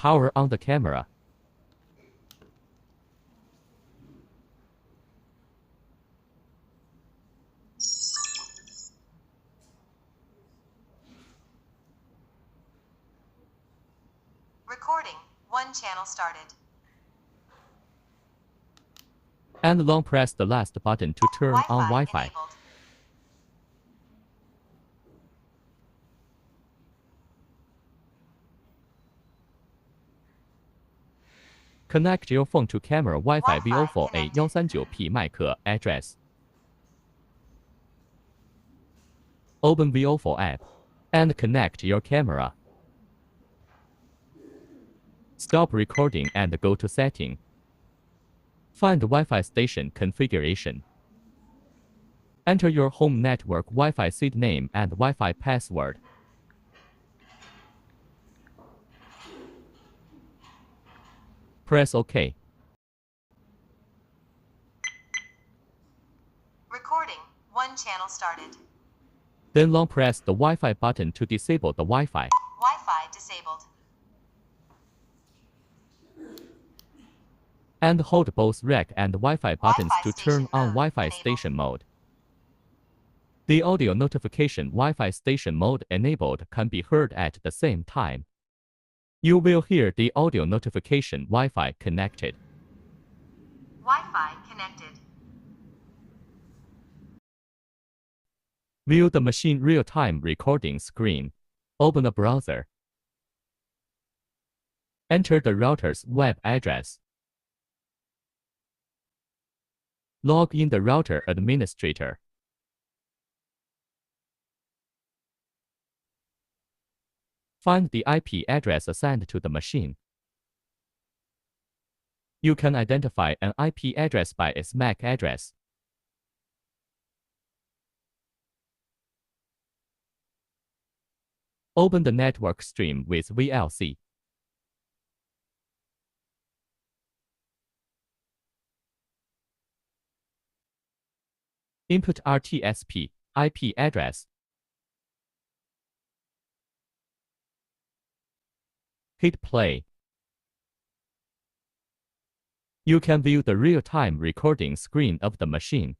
power on the camera. Recording. One channel started. And long press the last button to turn on Wi-Fi. Enabled. Connect your phone to camera Wi-Fi VIOFO connected. A139P MAC address. Open VIOFO app and connect your camera. Stop recording and go to Setting. Find Wi-Fi station configuration. Enter your home network Wi-Fi seed name and Wi-Fi password. Press OK. Recording. One channel started. Then long press the Wi-Fi button to disable the Wi-Fi. Wi-Fi disabled. And hold both rec and Wi-Fi buttons Wi-Fi to turn station on mode Wi-Fi enabled. station mode. The audio notification Wi-Fi station mode enabled can be heard at the same time. You will hear the audio notification Wi-Fi connected. Wi-Fi connected. View the machine real-time recording screen. Open a browser. Enter the router's web address. Log in the router administrator. Find the IP address assigned to the machine. You can identify an IP address by its MAC address. Open the network stream with VLC. Input RTSP IP address. Hit play. You can view the real-time recording screen of the machine.